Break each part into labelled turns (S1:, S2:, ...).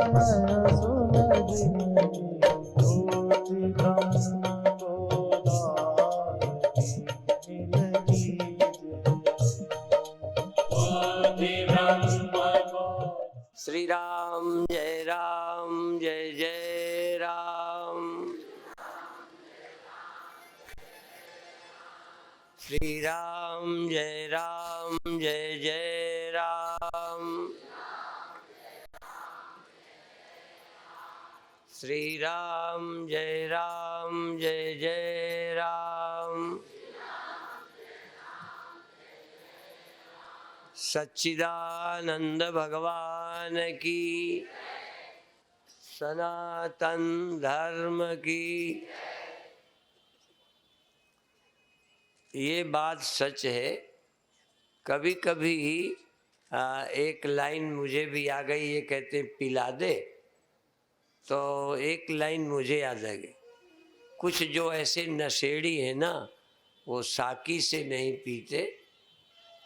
S1: मैं सुन जिनकी ज्योति ब्रह्म को दारती मिल कीजिए। ज्योति ब्रह्म को।
S2: श्री राम जय जय राम। श्री राम जय जय राम। श्री राम जय जय राम। सच्चिदानंद भगवान की, सनातन धर्म की। ये बात सच है। कभी कभी एक लाइन मुझे भी आ गई, ये कहते पिला दे, तो एक लाइन मुझे याद आ गई। कुछ जो ऐसे नशेड़ी है ना, वो साकी से नहीं पीते,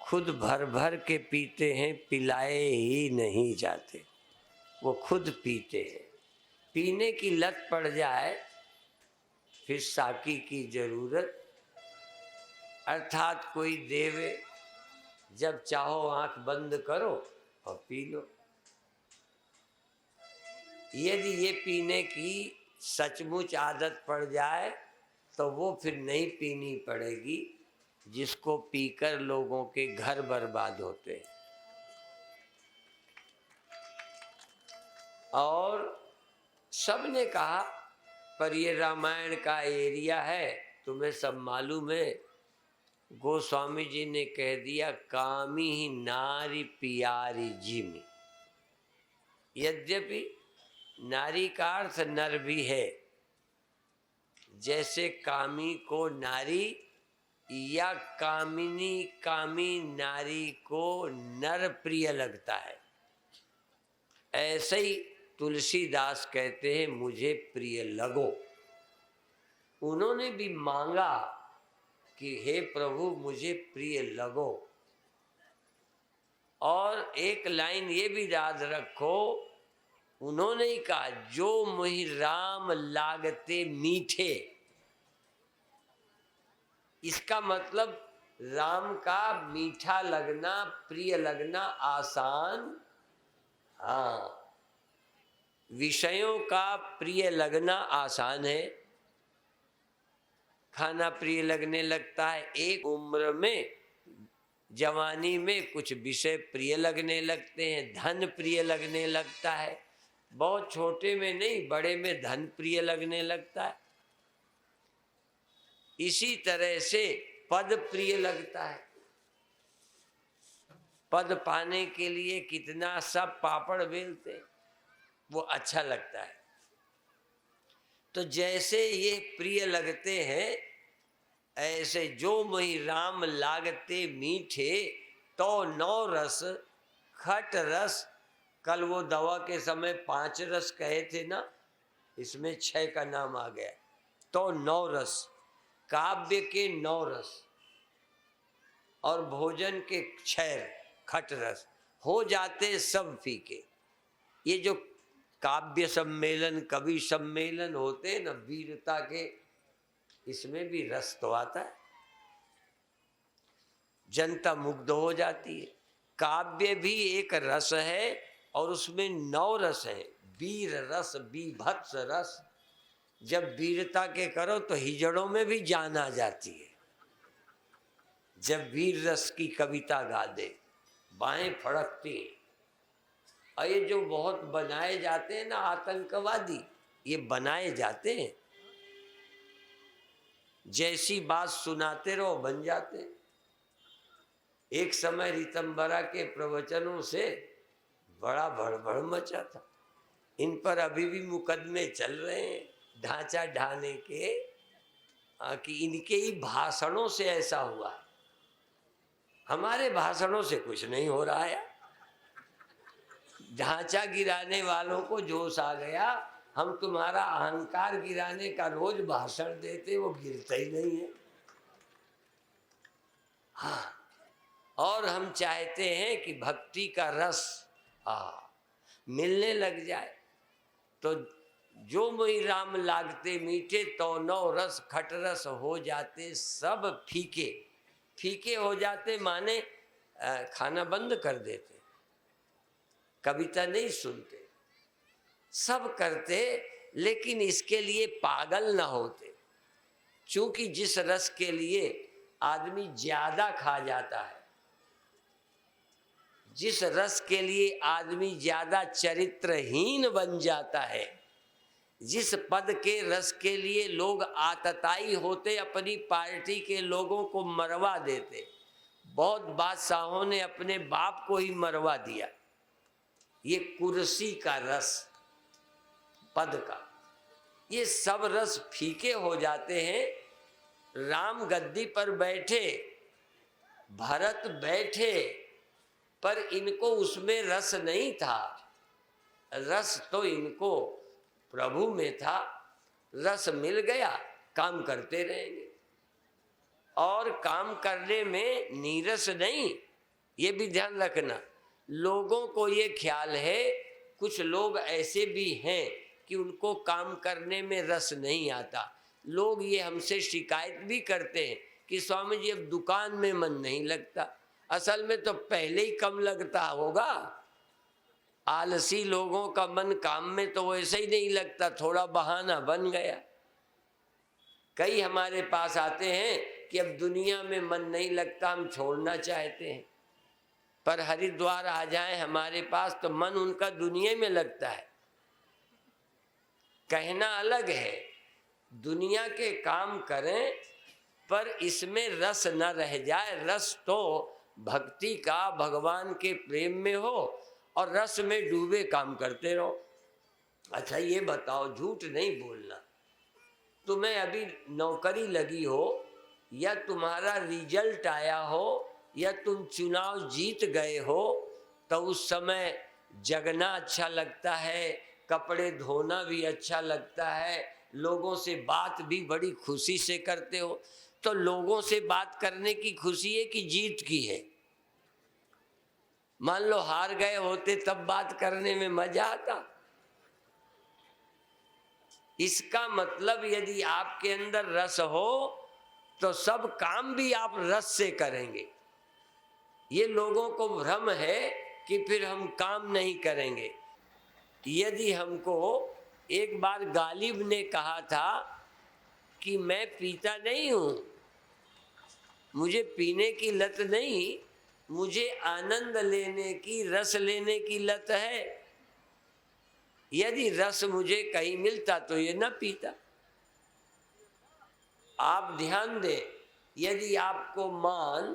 S2: खुद भर भर के पीते हैं, पिलाए ही नहीं जाते। वो खुद पीते हैं। पीने की लत पड़ जाए फिर साकी की जरूरत, अर्थात कोई देवे, जब चाहो आंख बंद करो और पी लो। यदि ये पीने की सचमुच आदत पड़ जाए तो वो फिर नहीं पीनी पड़ेगी, जिसको पीकर लोगों के घर बर्बाद होते हैं। और सबने कहा, पर ये रामायण का एरिया है, तुम्हें सब मालूम है। गोस्वामी जी ने कह दिया, कामी ही नारी पियारी जिमी। यद्यपि नारी का अर्थ नर भी है, जैसे कामी को नारी या कामिनी कामी नारी को नर प्रिय लगता है, ऐसे ही तुलसीदास कहते हैं मुझे प्रिय लगो। उन्होंने भी मांगा कि हे प्रभु मुझे प्रिय लगो। और एक लाइन ये भी याद रखो, उन्होंने ही कहा, जो मोहि राम लागते मीठे। इसका मतलब राम का मीठा लगना, प्रिय लगना आसान। हाँ, विषयों का प्रिय लगना आसान है। खाना प्रिय लगने लगता है एक उम्र में, जवानी में कुछ विषय प्रिय लगने लगते हैं, धन प्रिय लगने लगता है। बहुत छोटे में नहीं, बड़े में धन प्रिय लगने लगता है। इसी तरह से पद प्रिय लगता है। पद पाने के लिए कितना सब पापड़ बेलते, वो अच्छा लगता है। तो जैसे ये प्रिय लगते हैं, ऐसे जो मोहि राम लागते मीठे, तो 9 रस खट रस। कल वो दवा के समय 5 रस कहे थे ना, इसमें 6 का नाम आ गया। तो 9 रस, काव्य के 9 रस और भोजन के 6 खट रस हो जाते सब फीके। ये जो काव्य सम्मेलन, कवि सम्मेलन होते न वीरता के, इसमें भी रस तो आता है, जनता मुग्ध हो जाती है। काव्य भी एक रस है और उसमें 9 रस है। वीर रस, बीभत्स रस। जब वीरता के करो तो हिजड़ों में भी जान आ जाती है। जब वीर रस की कविता गा दे, बाएं फड़कती हैं। और ये जो बहुत बनाए जाते हैं ना आतंकवादी, ये बनाए जाते हैं, जैसी बात सुनाते रहो बन जाते हैं। एक समय रीतम्बरा के प्रवचनों से बड़ा भड़बड़ मचा था। इन पर अभी भी मुकदमे चल रहे हैं ढांचा ढाने के, कि इनके ही भाषणों से ऐसा हुआ। हमारे भाषणों से कुछ नहीं हो रहा है। ढांचा गिराने वालों को जोश आ गया, हम तुम्हारा अहंकार गिराने का रोज भाषण देते, वो गिरता ही नहीं है। हाँ, और हम चाहते हैं कि भक्ति का रस मिलने लग जाए। तो जो मोहि राम लागते मीठे, तो नौ रस खट रस हो जाते सब फीके। फीके हो जाते माने खाना बंद कर देते, कविता नहीं सुनते, सब करते, लेकिन इसके लिए पागल ना होते। क्योंकि जिस रस के लिए आदमी ज्यादा खा जाता है, जिस रस के लिए आदमी ज्यादा चरित्रहीन बन जाता है, जिस पद के रस के लिए लोग आतताई होते, अपनी पार्टी के लोगों को मरवा देते। बहुत बादशाहों ने अपने बाप को ही मरवा दिया। ये कुर्सी का रस, पद का, ये सब रस फीके हो जाते हैं। राम गद्दी पर बैठे, भरत बैठे, पर इनको उसमें रस नहीं था। रस तो इनको प्रभु में था। रस मिल गया, काम करते रहेंगे, और काम करने में नीरस नहीं। ये भी ध्यान रखना। लोगों को ये ख्याल है, कुछ लोग ऐसे भी हैं कि उनको काम करने में रस नहीं आता। लोग ये हमसे शिकायत भी करते हैं कि स्वामी जी अब दुकान में मन नहीं लगता। असल में तो पहले ही कम लगता होगा। आलसी लोगों का मन काम में तो वैसे ही नहीं लगता, थोड़ा बहाना बन गया। कई हमारे पास आते हैं कि अब दुनिया में मन नहीं लगता, हम छोड़ना चाहते हैं, पर हरिद्वार आ जाएं हमारे पास तो मन उनका दुनिया में लगता है। कहना अलग है, दुनिया के काम करें पर इसमें रस न रह जाए। रस तो भक्ति का, भगवान के प्रेम में हो, और रस में डूबे काम करते रहो। अच्छा ये बताओ, झूठ नहीं बोलना, तुम्हें अभी नौकरी लगी हो, या तुम्हारा रिजल्ट आया हो, या तुम चुनाव जीत गए हो, तो उस समय जगना अच्छा लगता है, कपड़े धोना भी अच्छा लगता है, लोगों से बात भी बड़ी खुशी से करते हो। तो लोगों से बात करने की खुशी है कि जीत की है? मान लो हार गए होते तब बात करने में मजा आता। इसका मतलब यदि आपके अंदर रस हो तो सब काम भी आप रस से करेंगे। ये लोगों को भ्रम है कि फिर हम काम नहीं करेंगे। यदि हमको एक बार गालिब ने कहा था कि मैं पीता नहीं हूँ, मुझे पीने की लत नहीं, मुझे आनंद लेने की, रस लेने की लत है। यदि रस मुझे कहीं मिलता तो ये न पीता। आप ध्यान दें, यदि आपको मान,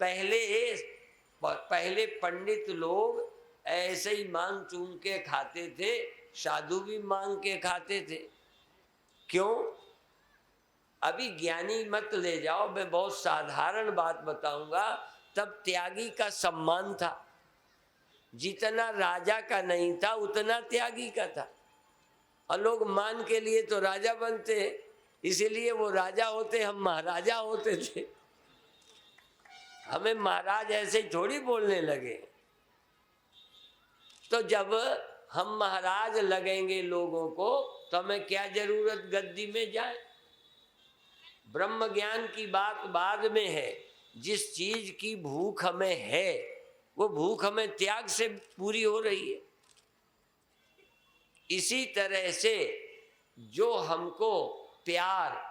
S2: पहले पंडित लोग ऐसे ही मांग चूम के खाते थे, साधु भी मांग के खाते थे। क्यों? अभी ज्ञानी मत ले जाओ, मैं बहुत साधारण बात बताऊंगा। तब त्यागी का सम्मान था, जितना राजा का नहीं था उतना त्यागी का था। और लोग मान के लिए तो राजा बनते हैं, इसीलिए वो राजा होते, हम महाराजा होते थे। हमें महाराज ऐसे थोड़ी बोलने लगे। तो जब हम महाराज लगेंगे लोगों को, तो हमें क्या जरूरत गद्दी में जाए? ब्रह्म ज्ञान की बात बाद में है। जिस चीज की भूख हमें है, वो भूख हमें त्याग से पूरी हो रही है। इसी तरह से जो हमको प्यार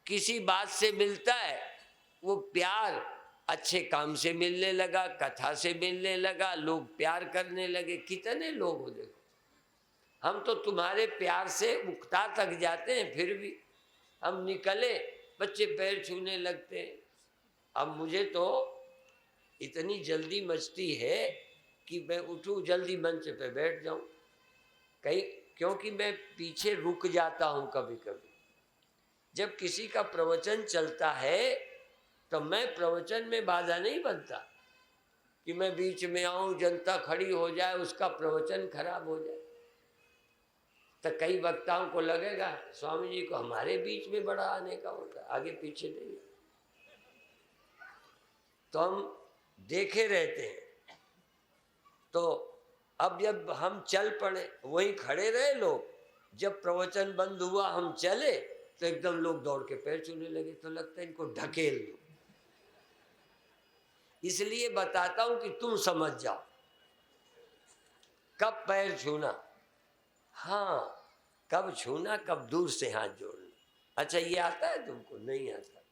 S2: किसी बात से मिलता है, वो प्यार अच्छे काम से मिलने लगा, कथा से मिलने लगा, लोग प्यार करने लगे। कितने लोग हो देखो, हम तो तुम्हारे प्यार से उकता तक जाते हैं, फिर भी हम निकले बच्चे पैर छूने लगते हैं। अब मुझे तो इतनी जल्दी मचती है कि मैं उठूं जल्दी मंच पे बैठ जाऊं कहीं, क्योंकि मैं पीछे रुक जाता हूं कभी कभी। जब किसी का प्रवचन चलता है तो मैं प्रवचन में बाधा नहीं बनता कि मैं बीच में आऊं, जनता खड़ी हो जाए, उसका प्रवचन खराब हो जाए। तो कई वक्ताओं को लगेगा स्वामी जी को हमारे बीच में बड़ा आने का होता है, आगे पीछे नहीं। तो हम देखे रहते हैं। तो अब जब हम चल पड़े, वहीं खड़े रहे लोग, जब प्रवचन बंद हुआ हम चले तो एकदम लोग दौड़ के पैर छूने लगे, तो लगता है इनको ढकेल दो। इसलिए बताता हूं कि तुम समझ जाओ कब पैर छूना, हाँ कब छूना, कब दूर से हाथ जोड़ना। अच्छा ये आता है तुमको? नहीं आता।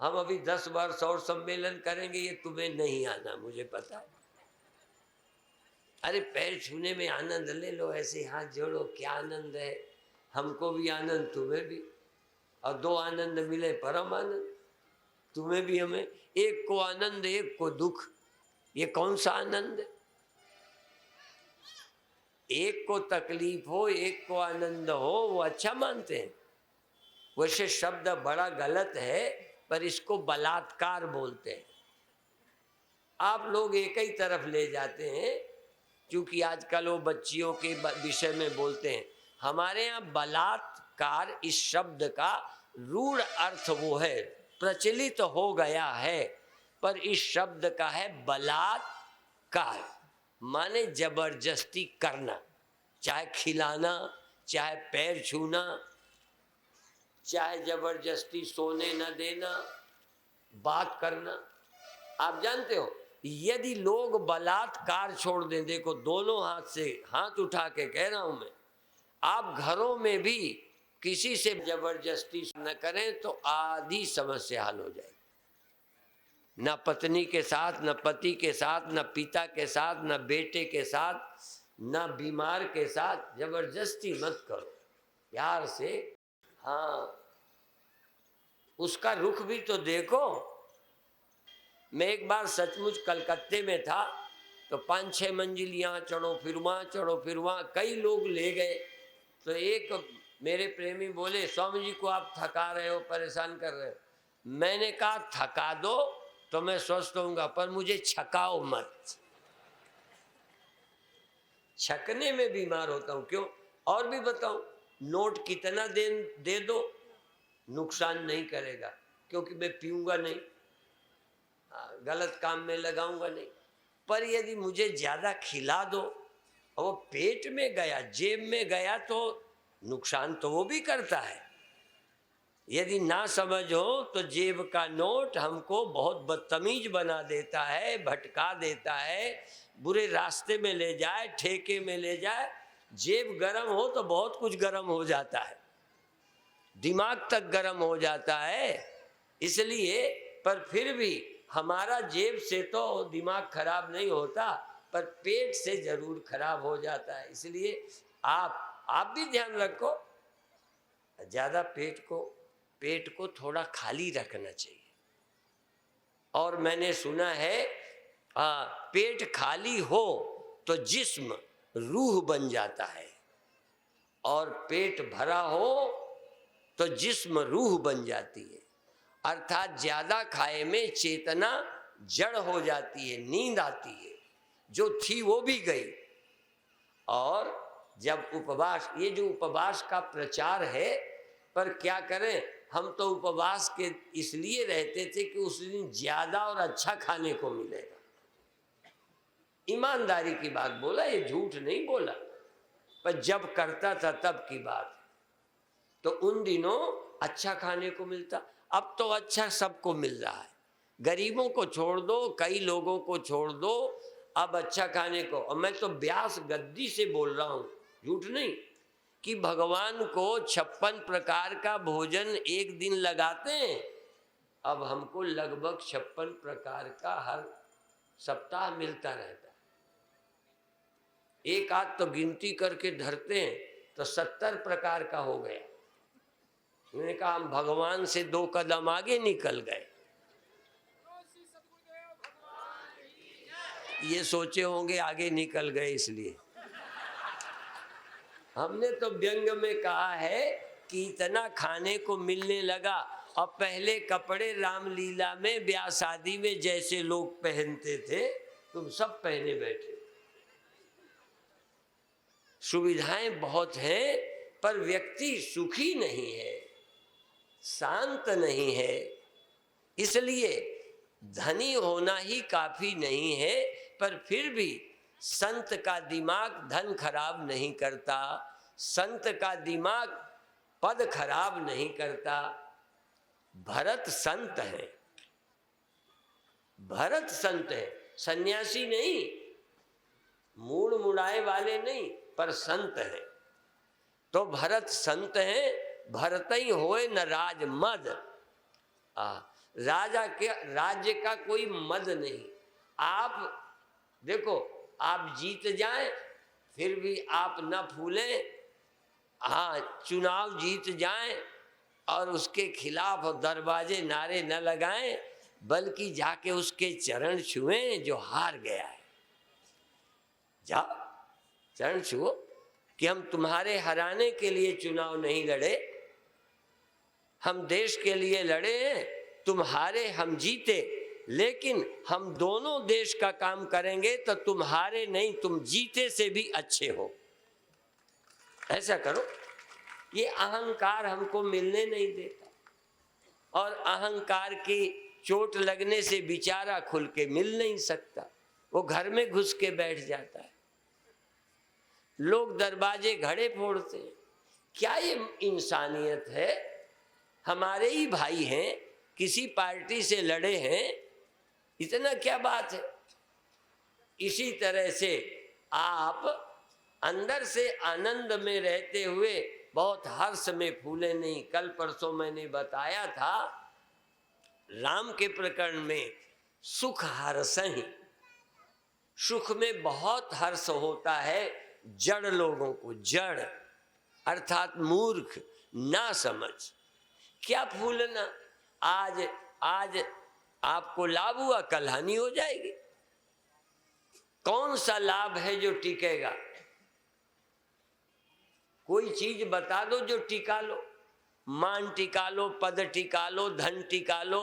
S2: हम अभी 10 वर्ष और सम्मेलन करेंगे, ये तुम्हें नहीं आना, मुझे पता है। अरे पैर छूने में आनंद ले लो, ऐसे हाथ जोड़ो, क्या आनंद है, हमको भी आनंद तुम्हें भी, और दो आनंद मिले परम आनंद, तुम्हें भी हमें। एक को आनंद एक को दुख, ये कौन सा आनंद है? एक को तकलीफ हो एक को आनंद हो, वो अच्छा मानते हैं। वैसे शब्द बड़ा गलत है, पर इसको बलात्कार बोलते हैं। आप लोग एक ही तरफ ले जाते हैं, क्योंकि आजकल वो बच्चियों के विषय में बोलते हैं। हमारे यहाँ बलात्कार इस शब्द का रूढ़ अर्थ वो है, प्रचलित हो गया है, पर इस शब्द का है बलात्कार, माने जबरदस्ती करना, चाहे खिलाना, चाहे पैर छूना, चाहे जबरदस्ती सोने न देना, बात करना। आप जानते हो यदि लोग बलात्कार छोड़ दें, देखो दोनों हाथ से हाथ उठा के कह रहा हूं मैं, आप घरों में भी किसी से जबरदस्ती न करें तो आधी समस्या हल हो जाएगी। न पत्नी के साथ, न पति के साथ, न पिता के साथ, न बेटे के साथ, न बीमार के साथ जबरदस्ती मत करो, प्यार से। हाँ उसका रुख भी तो देखो। मैं एक बार सचमुच कलकत्ते में था, तो 5-6 मंजिल यहाँ चढ़ो फिर वहाँ चढ़ो फिर वहाँ, कई लोग ले गए। तो एक मेरे प्रेमी बोले, स्वामी जी को आप थका रहे हो, परेशान कर रहे हो। मैंने कहा थका दो तो मैं स्वस्थ होऊंगा, पर मुझे छकाओ मत। छकने में बीमार होता हूँ, क्यों? और भी बताऊं, नोट कितना दे दो नुकसान नहीं करेगा, क्योंकि मैं पीऊंगा नहीं, गलत काम में लगाऊंगा नहीं। पर यदि मुझे ज्यादा खिला दो और वो पेट में गया, जेब में गया, तो नुकसान तो वो भी करता है। यदि ना समझ हो तो जेब का नोट हमको बहुत बदतमीज बना देता है, भटका देता है, बुरे रास्ते में ले जाए, ठेके में ले जाए। जेब गरम हो तो बहुत कुछ गरम हो जाता है, दिमाग तक गरम हो जाता है। इसलिए पर फिर भी हमारा जेब से तो दिमाग खराब नहीं होता, पर पेट से जरूर खराब हो जाता है। इसलिए आप भी ध्यान रखो, ज्यादा पेट को थोड़ा खाली रखना चाहिए। और मैंने सुना है पेट खाली हो तो जिस्म रूह बन जाता है, और पेट भरा हो तो जिस्म रूह बन जाती है। अर्थात ज्यादा खाए में चेतना जड़ हो जाती है, नींद आती है, जो थी वो भी गई। और जब उपवास, ये जो उपवास का प्रचार है, पर क्या करें, हम तो उपवास के इसलिए रहते थे कि उस दिन ज्यादा और अच्छा खाने को मिलेगा। ईमानदारी की बात बोला, ये झूठ नहीं बोला, पर जब करता था तब की बात। तो उन दिनों अच्छा खाने को मिलता, अब तो अच्छा सबको मिल रहा है। गरीबों को छोड़ दो, कई लोगों को छोड़ दो, अब अच्छा खाने को। और मैं तो व्यास गद्दी से बोल रहा हूँ, झूठ नहीं, कि भगवान को 56 प्रकार का भोजन एक दिन लगाते हैं। अब हमको लगभग 56 प्रकार का हर सप्ताह मिलता रहता है। एक आध तो गिनती करके धरते हैं तो 70 प्रकार का हो गया। मैंने कहा हम भगवान से 2 कदम आगे निकल गए। ये सोचे होंगे आगे निकल गए, इसलिए हमने तो व्यंग में कहा है कि इतना खाने को मिलने लगा। अब पहले कपड़े रामलीला में, ब्याह शादी में जैसे लोग पहनते थे, तुम सब पहने बैठे। सुविधाएं बहुत हैं, पर व्यक्ति सुखी नहीं है, शांत नहीं है। इसलिए धनी होना ही काफी नहीं है, पर फिर भी संत का दिमाग धन खराब नहीं करता, संत का दिमाग पद खराब नहीं करता। भरत संत है, भरत संत है, सन्यासी नहीं, मूड़ मुड़ाए वाले नहीं, पर संत है। तो भरत संत है, भरत ही होए न राज मद। राजा के राज्य का कोई मद नहीं। आप देखो, आप जीत जाएं फिर भी आप न फूलें। हाँ, चुनाव जीत जाएं और उसके खिलाफ दरवाजे नारे न लगाएं, बल्कि जाके उसके चरण छुएं जो हार गया है। जाओ चरण छुओ कि हम तुम्हारे हराने के लिए चुनाव नहीं लड़े, हम देश के लिए लड़े हैं, तुम हारे हम जीते, लेकिन हम दोनों देश का काम करेंगे तो तुम हारे नहीं, तुम जीते से भी अच्छे हो। ऐसा करो। ये अहंकार हमको मिलने नहीं देता, और अहंकार की चोट लगने से बेचारा खुल के मिल नहीं सकता, वो घर में घुस के बैठ जाता है। लोग दरवाजे घड़े फोड़ते हैं। क्या ये इंसानियत है? हमारे ही भाई हैं, किसी पार्टी से लड़े हैं, इतना क्या बात है? इसी तरह से आप अंदर से आनंद में रहते हुए बहुत हर्ष में फूले नहीं। कल परसों मैंने बताया था, राम के प्रकरण में सुख हर्ष ही, सुख में बहुत हर्ष होता है जड़ लोगों को, जड़ अर्थात मूर्ख, ना समझ। क्या फूलना? आज आपको लाभ हुआ, कल हानि हो जाएगी। कौन सा लाभ है जो टिकेगा? कोई चीज बता दो जो टिका लो। मान टिका लो, पद टिका लो, धन टिका लो,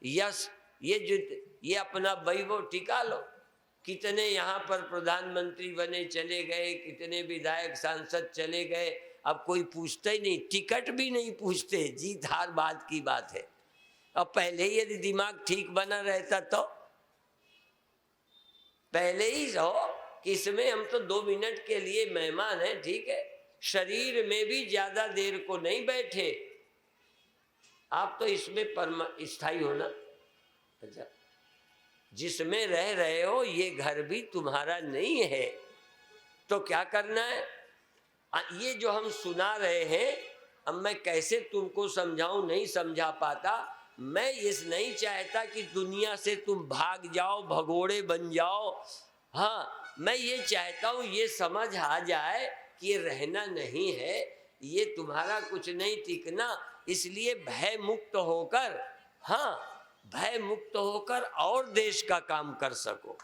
S2: यश, ये अपना वैभव टिका लो। कितने यहाँ पर प्रधानमंत्री बने चले गए, कितने विधायक सांसद चले गए, अब कोई पूछता ही नहीं, टिकट भी नहीं पूछते। जीत हार बात की बात है। अब पहले ही यदि दिमाग ठीक बना रहता तो पहले ही हो कि इसमें हम तो 2 मिनट के लिए मेहमान हैं, ठीक है, शरीर में भी ज्यादा देर को नहीं बैठे, आप तो इसमें स्थायी होना। अच्छा, जिसमें रह रहे हो ये घर भी तुम्हारा नहीं है, तो क्या करना है? ये जो हम सुना रहे हैं, अब मैं कैसे तुमको समझाऊं, नहीं समझा पाता। मैं इस नहीं चाहता कि दुनिया से तुम भाग जाओ, भगोड़े बन जाओ। हाँ, मैं ये चाहता हूँ ये समझ आ जाए कि ये रहना नहीं है, ये तुम्हारा कुछ नहीं टिकना। इसलिए भय मुक्त होकर, हाँ, भय मुक्त होकर और देश का काम कर सको।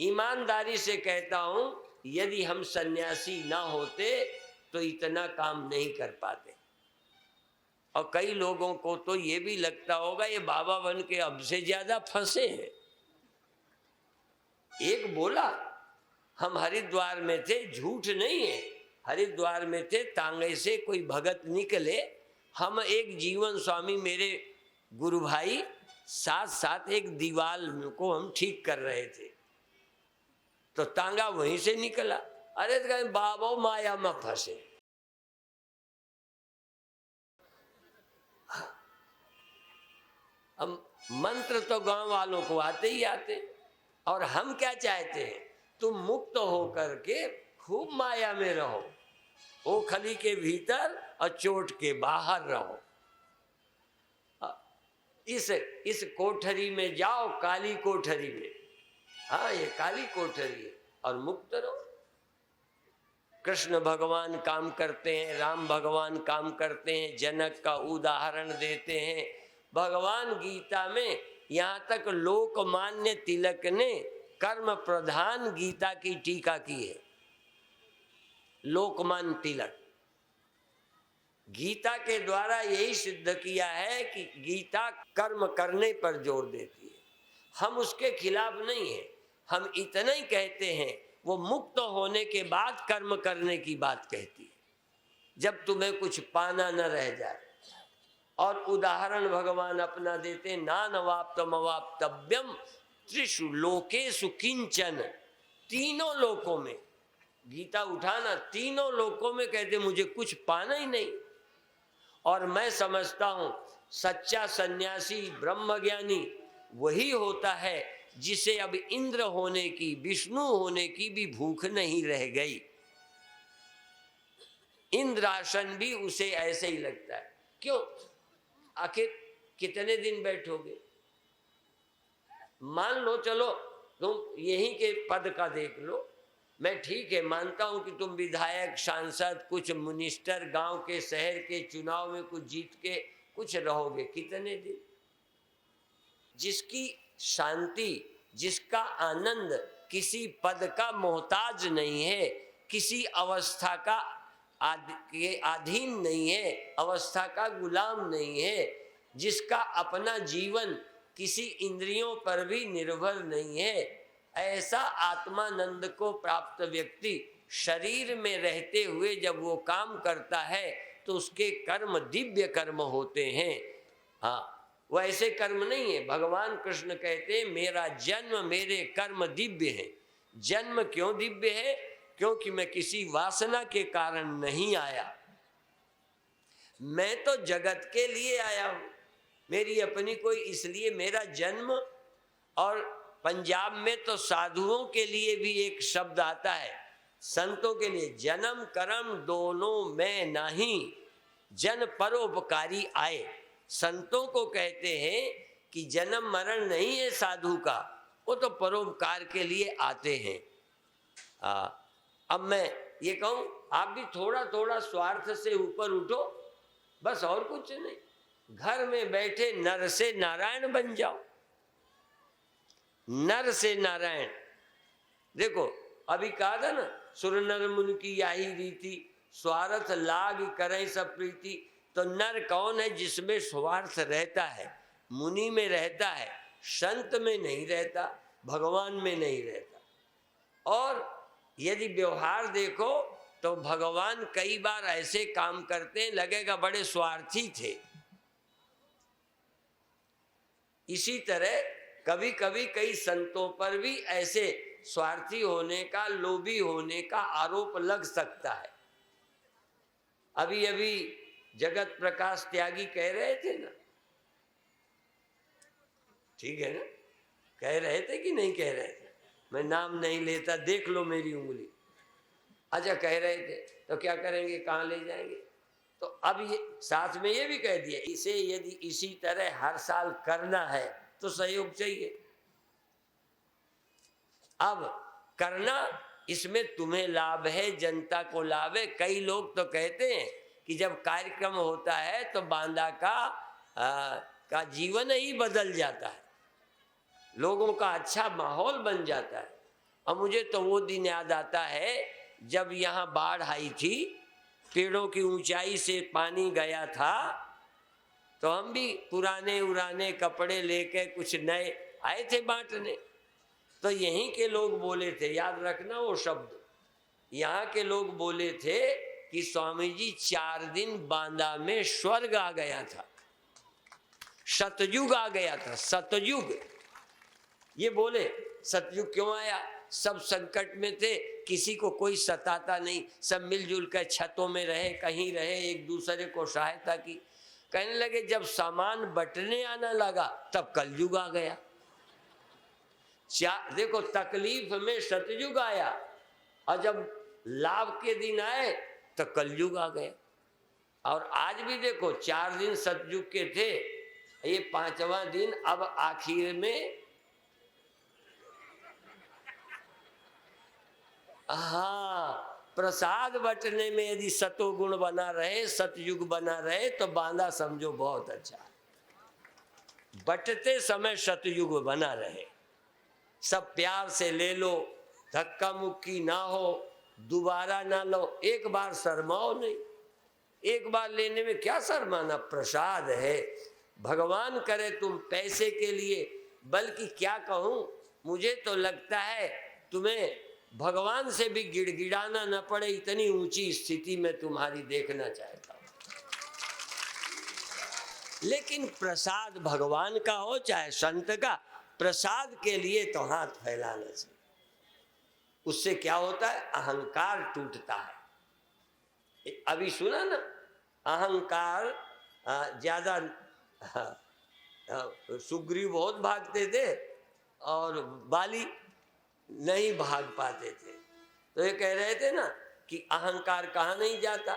S2: ईमानदारी से कहता हूं, यदि हम सन्यासी ना होते तो इतना काम नहीं कर पाते। और कई लोगों को तो ये भी लगता होगा ये बाबा बन के अब से ज्यादा फंसे हैं। एक बोला, हम हरिद्वार में थे, झूठ नहीं है, हरिद्वार में थे, तांगे से कोई भगत निकले, हम एक जीवन स्वामी मेरे गुरु भाई साथ साथ एक दीवार को हम ठीक कर रहे थे, तो तांगा वहीं से निकला। अरे तो कहें बाबा माया में फंसे। अब मंत्र तो गांव वालों को आते ही आते, और हम क्या चाहते हैं? तुम मुक्त होकर के खूब माया में रहो, ओखली के भीतर और चोट के बाहर रहो। इस कोठरी में जाओ, काली कोठरी में, हाँ ये काली कोठरी है, और मुक्त रहो। कृष्ण भगवान काम करते हैं, राम भगवान काम करते हैं, जनक का उदाहरण देते हैं। भगवान गीता में यहाँ तक लोकमान्य तिलक ने कर्म प्रधान गीता की टीका की है। लोकमान्य तिलक गीता के द्वारा यही सिद्ध किया है कि गीता कर्म करने पर जोर देती है। हम उसके खिलाफ नहीं हैं, हम इतना ही कहते हैं वो मुक्त होने के बाद कर्म करने की बात कहती है, जब तुम्हें कुछ पाना न रह जाए। और उदाहरण भगवान अपना देते, नानवाप्तम अवाप्तव्यम त्रिषु लोकेषु किंचन, तीनों लोकों में, गीता उठाना, तीनों लोकों में कहते मुझे कुछ पाना ही नहीं। और मैं समझता हूं सच्चा सन्यासी ब्रह्मज्ञानी वही होता है जिसे अब इंद्र होने की, विष्णु होने की भी भूख नहीं रह गई। इंद्रासन भी उसे ऐसे ही लगता है। क्यों? आखिर कितने दिन बैठोगे? मान लो चलो तुम यहीं के पद का देख लो, मैं ठीक है मानता हूं कि तुम विधायक, सांसद, कुछ मिनिस्टर, गांव के, शहर के चुनाव में कुछ जीत के कुछ रहोगे, कितने दिन? जिसकी शांति, जिसका आनंद किसी पद का मोहताज नहीं है, किसी अवस्था का अधीन नहीं है, अवस्था का गुलाम नहीं है, जिसका अपना जीवन किसी इंद्रियों पर भी निर्भर नहीं है, ऐसा आत्मानंद को प्राप्त व्यक्ति शरीर में रहते हुए जब वो काम करता है तो उसके कर्म दिव्य कर्म होते हैं। हाँ, वो ऐसे कर्म नहीं है। भगवान कृष्ण कहते हैं मेरा जन्म, मेरे कर्म दिव्य हैं। जन्म क्यों दिव्य है? क्योंकि मैं किसी वासना के कारण नहीं आया, मैं तो जगत के लिए आया हूं, मेरी अपनी कोई, इसलिए मेरा जन्म। और पंजाब में तो साधुओं के लिए भी एक शब्द आता है, संतों के लिए, जन्म कर्म दोनों में नहीं, जन परोपकारी आए। संतों को कहते हैं कि जन्म मरण नहीं है साधु का, वो तो परोपकार के लिए आते हैं। अब मैं ये कहूं, आप भी थोड़ा थोड़ा स्वार्थ से ऊपर उठो, बस, और कुछ नहीं। घर में बैठे नर से नारायण बन जाओ, नर से नारायण। देखो अभी कहा था ना, सुर नर मुनि की यही रीति, स्वार्थ लाग करें सब प्रीति। तो नर कौन है? जिसमें स्वार्थ रहता है, मुनि में रहता है, संत में नहीं रहता, भगवान में नहीं रहता। और यदि व्यवहार देखो तो भगवान कई बार ऐसे काम करते हैं लगेगा बड़े स्वार्थी थे। इसी तरह कभी कभी कई संतों पर भी ऐसे स्वार्थी होने का, लोभी होने का आरोप लग सकता है। अभी अभी जगत प्रकाश त्यागी कह रहे थे ना, ठीक है ना, कह रहे थे कि नहीं कह रहे थे? मैं नाम नहीं लेता, देख लो मेरी उंगली। अच्छा, कह रहे थे तो क्या करेंगे, कहाँ ले जाएंगे? तो अब ये साथ में ये भी कह दिया, इसे यदि इसी तरह हर साल करना है तो सहयोग चाहिए। अब करना, इसमें तुम्हें लाभ है, जनता को लाभ है। कई लोग तो कहते हैं कि जब कार्यक्रम होता है तो बांदा का जीवन ही बदल जाता है, लोगों का अच्छा माहौल बन जाता है। और मुझे तो वो दिन याद आता है जब यहाँ बाढ़ आई थी, पेड़ों की ऊंचाई से पानी गया था, तो हम भी पुराने उराने कपड़े लेके कुछ नए आए थे बांटने। तो यहीं के लोग बोले थे, याद रखना वो शब्द, यहाँ के लोग बोले थे कि स्वामी जी 4 दिन बांदा में स्वर्ग आ गया था, सतयुग आ गया था, सतयुग। ये बोले सतयुग क्यों आया? सब संकट में थे, किसी को कोई सताता नहीं, सब मिलजुल कर छतों में रहे, कहीं रहे, एक दूसरे को सहायता की। कहने लगे जब सामान बंटने आना लगा तब कलयुग आ गया। देखो, तकलीफ में सतयुग आया और जब लाभ के दिन आए तो कलयुग आ गया। और आज भी देखो 4 दिन सतयुग के थे, ये 5वां दिन अब आखिर में, हाँ, प्रसाद बटने में यदि सतोगुण बना रहे, सतयुग बना रहे तो बांदा समझो बहुत अच्छा। बटते समय सतयुग बना रहे, सब प्यार से ले लो, धक्का मुक्की ना हो, दोबारा ना लो, एक बार शर्माओ नहीं। एक बार लेने में क्या शर्माना, प्रसाद है। भगवान करे तुम पैसे के लिए, बल्कि क्या कहूँ, मुझे तो लगता है तुम्हें भगवान से भी गिड़गिड़ाना न पड़े, इतनी ऊंची स्थिति में तुम्हारी देखना चाहता हूं। लेकिन प्रसाद भगवान का हो चाहे संत का, प्रसाद के लिए तो हाथ फैलाना चाहिए। उससे क्या होता है? अहंकार टूटता है। अभी सुना ना, अहंकार ज्यादा सुग्रीव बहुत भागते थे और बाली नहीं भाग पाते थे। तो ये कह रहे थे ना कि अहंकार कहाँ नहीं जाता।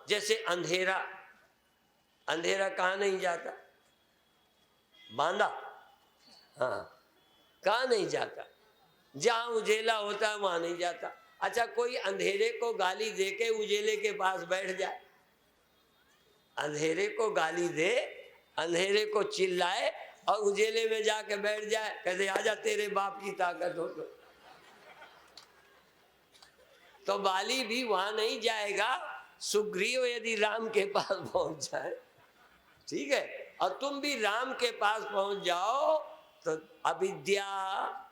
S2: जैसे अंधेरा, अंधेरा कहाँ नहीं जाता? बांधा, हाँ, कहाँ नहीं जाता? जहाँ उजेला होता है वहां नहीं जाता। अच्छा, कोई अंधेरे को गाली दे के उजेले के पास बैठ जाए, अंधेरे को गाली दे, अंधेरे को चिल्लाए और उजेले में जाके बैठ जाए, कहते आजा तेरे बाप की ताकत हो तो बाली भी वहां नहीं जाएगा। सुग्रीव यदि राम के पास पहुंच जाए, ठीक है, और तुम भी राम के पास पहुंच जाओ तो अविद्या,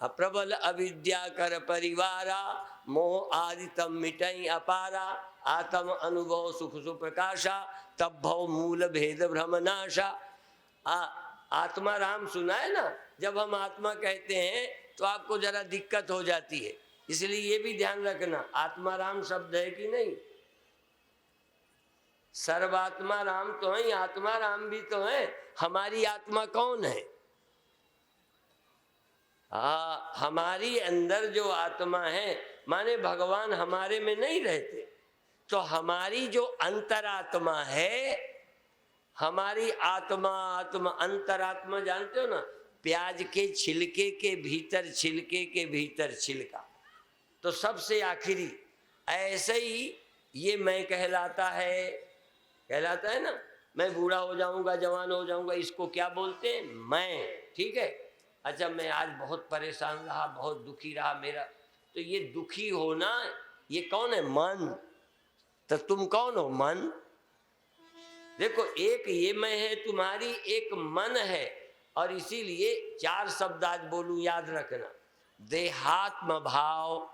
S2: प्रबल अविद्या कर परिवारा, मोह आदि तम मिटई अपारा, आत्म अनुभव सुख सुप्रकाशा, तब भव मूल भेद भ्रमनाशा। आत्मा राम सुना है ना? जब हम आत्मा कहते हैं तो आपको जरा दिक्कत हो जाती है, इसलिए ये भी ध्यान रखना, आत्मा राम शब्द है कि नहीं? सर्वात्मा राम तो है, आत्मा राम भी तो है। हमारी आत्मा कौन है? हमारी अंदर जो आत्मा है, माने भगवान हमारे में नहीं रहते, तो हमारी जो अंतरात्मा है, हमारी आत्मा, आत्मा अंतरात्मा जानते हो ना, प्याज के छिलके के भीतर, छिलके के भीतर छिलका, तो सबसे आखिरी। ऐसे ही ये मैं कहलाता है, कहलाता है ना। मैं बूढ़ा हो जाऊंगा, जवान हो जाऊंगा, इसको क्या बोलते हैं? मैं, ठीक है। अच्छा, मैं आज बहुत परेशान रहा, बहुत दुखी रहा मेरा, तो ये दुखी होना ये कौन है? मन। तो तुम कौन हो? मन। देखो, एक ये मैं है तुम्हारी, एक मन है, और इसीलिए 4 शब्द आज बोलूं, याद रखना। देहात्म भाव,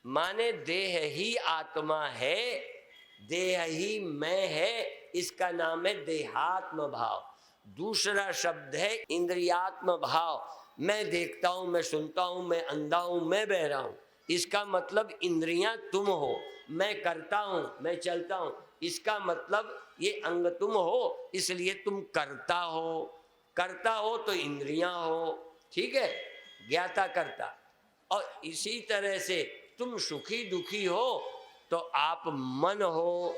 S2: माने देह ही आत्मा है, देह ही मैं है, इसका नाम है देहात्म भाव। दूसरा शब्द है इंद्रियात्म भाव, मैं देखता हूं, मैं सुनता हूं, मैं अंधा हूं, मैं बहरा हूं, इसका मतलब इंद्रियां तुम हो। मैं करता हूं, मैं चलता हूं, इसका मतलब ये अंग तुम हो, इसलिए तुम करता हो। करता हो तो इंद्रियां हो, ठीक है, ज्ञाता करता। और इसी तरह से तुम सुखी दुखी हो तो आप मन हो,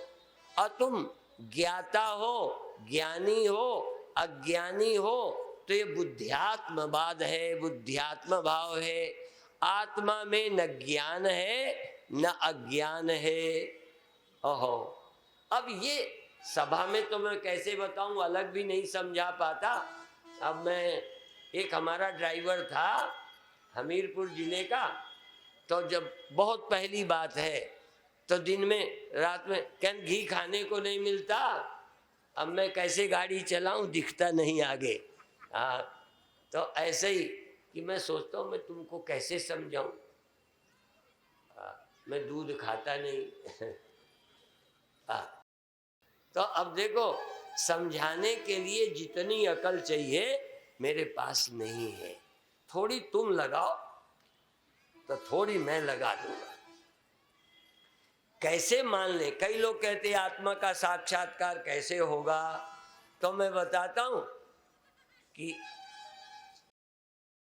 S2: और तुम ज्ञाता हो, ज्ञानी हो, अज्ञानी हो तो ये बुद्ध्यात्मवाद है, बुद्ध्यात्म भाव है। आत्मा में न ज्ञान है न अज्ञान है। ओहो, अब ये सभा में तो मैं कैसे बताऊं, अलग भी नहीं समझा पाता। अब मैं, एक हमारा ड्राइवर था हमीरपुर जिले का, तो जब बहुत पहली बात है, तो दिन में रात में कहन घी खाने को नहीं मिलता, अब मैं कैसे गाड़ी चलाऊं, दिखता नहीं आगे। तो ऐसे ही कि मैं सोचता हूँ मैं तुमको कैसे समझाऊं, मैं दूध खाता नहीं तो अब देखो, समझाने के लिए जितनी अकल चाहिए मेरे पास नहीं है। थोड़ी तुम लगाओ तो थोड़ी मैं लगा दूंगा। कैसे मान ले? कई लोग कहते हैं आत्मा का साक्षात्कार कैसे होगा, तो मैं बताता हूं कि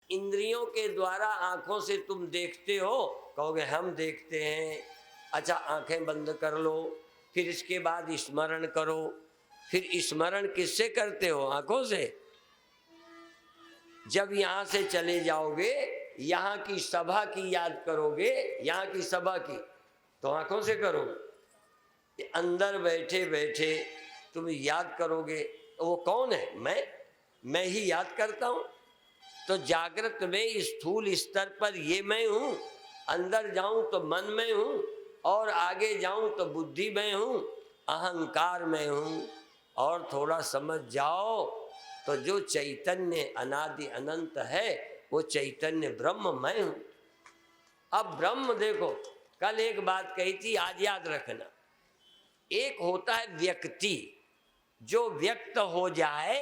S2: इंद्रियों के द्वारा आंखों से तुम देखते हो, कहोगे हम देखते हैं। अच्छा, आंखें बंद कर लो, फिर इसके बाद स्मरण करो। फिर स्मरण किससे करते हो? आंखों से। जब यहां से चले जाओगे, यहाँ की सभा की याद करोगे, यहाँ की सभा की, तो आंखों से करोगे। अंदर बैठे बैठे तुम याद करोगे, वो कौन है? मैं ही याद करता हूं। तो जागृत में स्थूल स्तर पर ये मैं हूं, अंदर जाऊं तो मन में हूं, और आगे जाऊं तो बुद्धि में हूं, अहंकार में हूं। और थोड़ा समझ जाओ तो जो चैतन्य अनादि अनंत है, वो चैतन्य ब्रह्म मैं हूं। अब ब्रह्म देखो, कल एक बात कही थी, आज याद रखना। एक होता है व्यक्ति, जो व्यक्त हो जाए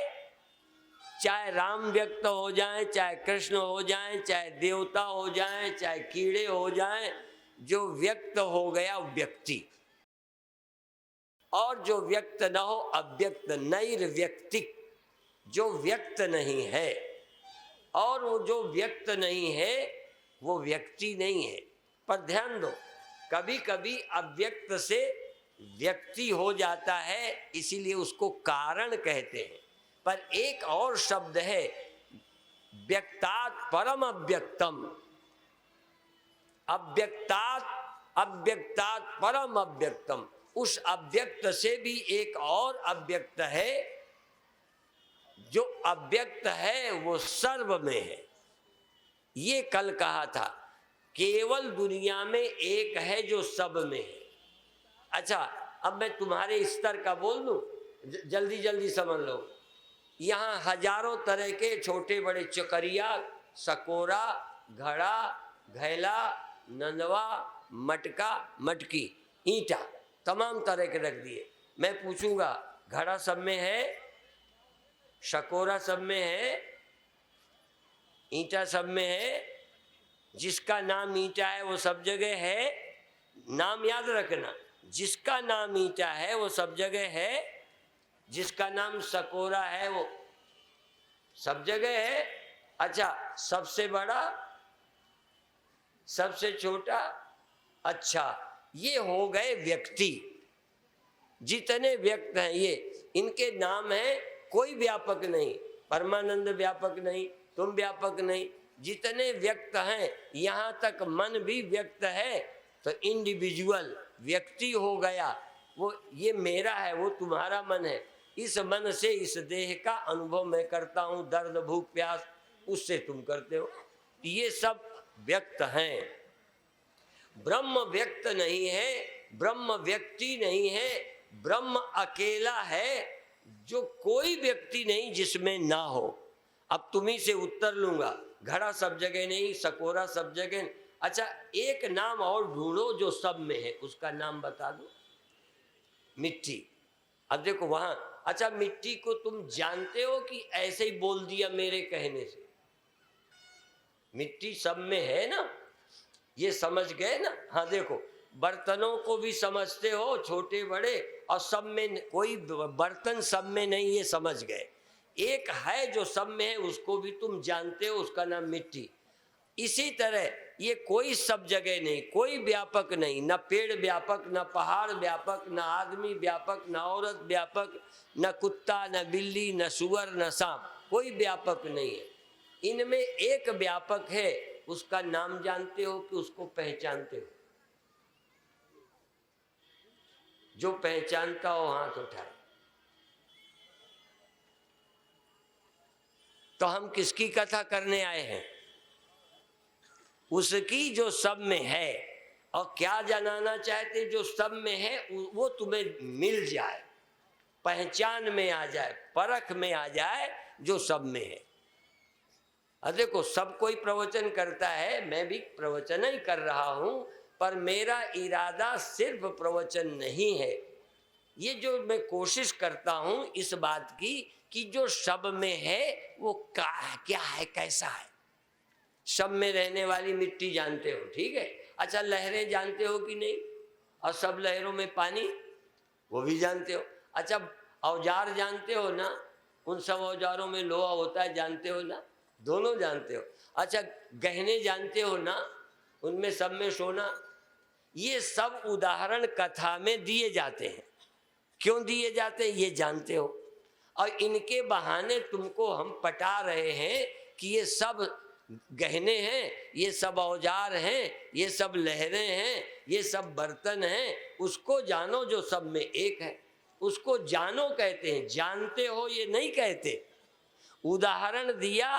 S2: चाहे राम व्यक्त हो जाएं, चाहे कृष्ण हो जाएं, चाहे देवता हो जाएं, चाहे कीड़े हो जाएं, जो व्यक्त हो गया व्यक्ति, और जो व्यक्त न हो अव्यक्त, नैर्व्यक्तिक, जो व्यक्त नहीं है। और वो जो व्यक्त नहीं है वो व्यक्ति नहीं है। पर ध्यान दो, कभी कभी अव्यक्त से व्यक्ति हो जाता है, इसीलिए उसको कारण कहते हैं। पर एक और शब्द है व्यक्तात् परम अव्यक्तम, अव्यक्तात् परम अव्यक्तम, उस अव्यक्त से भी एक और अव्यक्त है। जो अव्यक्त है वो सर्व में है। ये कल कहा था, केवल दुनिया में एक है जो सब में है। अच्छा, अब मैं तुम्हारे स्तर का बोल दूं, जल्दी जल्दी समझ लो। यहाँ हजारों तरह के छोटे बड़े चकरिया, सकोरा, घड़ा, घैला, नंदवा, मटका, मटकी, ईंटा, तमाम तरह के रख दिए। मैं पूछूंगा घड़ा सब में है, शकोरा सब में है, ईंटा सब में है? जिसका नाम ईंटा है वो सब जगह है। नाम याद रखना, जिसका नाम ईंटा है वो सब जगह है, जिसका नाम सकोरा है वो सब जगह है। अच्छा, सबसे बड़ा, सबसे छोटा, अच्छा, ये हो गए व्यक्ति। जितने व्यक्त हैं ये, इनके नाम है, कोई व्यापक नहीं, परमानंद व्यापक नहीं, तुम व्यापक नहीं, जितने व्यक्त हैं, यहाँ तक मन भी व्यक्त है। तो इंडिविजुअल व्यक्ति हो गया, वो ये मेरा है, वो तुम्हारा मन है। इस मन से इस देह का अनुभव मैं करता हूँ, दर्द भूख प्यास, उससे तुम करते हो। ये सब व्यक्त हैं। ब्रह्म व्यक्त नहीं है, ब्रह्म व्यक्ति नहीं है, ब्रह्म अकेला है, जो कोई व्यक्ति नहीं जिसमें ना हो। अब तुम्ही से उत्तर लूंगा, घड़ा सब जगह नहीं, सकोरा सब जगह नहीं। अच्छा, एक नाम और ढूंढो जो सब में है, उसका नाम बता दो। मिट्टी। अब देखो वहां, अच्छा, मिट्टी को तुम जानते हो कि ऐसे ही बोल दिया मेरे कहने से? मिट्टी सब में है ना, ये समझ गए ना? हाँ, देखो, बर्तनों को भी समझते हो, छोटे बड़े, और सब में, कोई बर्तन सब में नहीं, ये समझ गए। एक है जो सब में है, उसको भी तुम जानते हो, उसका नाम मिट्टी। इसी तरह ये कोई सब जगह नहीं, कोई व्यापक नहीं, न पेड़ व्यापक, न पहाड़ व्यापक, न आदमी व्यापक, न औरत व्यापक, न कुत्ता, न बिल्ली, न सुअर, न सांप, कोई व्यापक नहीं है। इनमें एक व्यापक है, उसका नाम जानते हो कि उसको पहचानते हो? जो पहचानता हो हाथ उठाए। तो हम किसकी कथा करने आए हैं? उसकी जो सब में है। और क्या जानना चाहते? जो सब में है वो तुम्हें मिल जाए, पहचान में आ जाए, परख में आ जाए, जो सब में है। अब देखो, सब कोई प्रवचन करता है, मैं भी प्रवचन ही कर रहा हूं, पर मेरा इरादा सिर्फ प्रवचन नहीं है। ये जो मैं कोशिश करता हूं इस बात की कि जो सब में है वो क्या है, कैसा है। सब में रहने वाली मिट्टी जानते हो, ठीक है। अच्छा, लहरें जानते हो कि नहीं? और सब लहरों में पानी, वो भी जानते हो। अच्छा, औजार जानते हो ना? उन सब औजारों में लोहा होता है, जानते हो ना? दोनों जानते हो। अच्छा, गहने जानते हो ना? उनमें सब में सोना। ये सब उदाहरण कथा में दिए जाते हैं। क्यों दिए जाते हैं ये जानते हो। और इनके बहाने तुमको हम पटा रहे हैं कि ये सब गहने हैं, ये सब औजार हैं, ये सब लहरें हैं, ये सब बर्तन हैं। उसको जानो जो सब में एक है, उसको जानो कहते हैं। जानते हो ये नहीं कहते। उदाहरण दिया,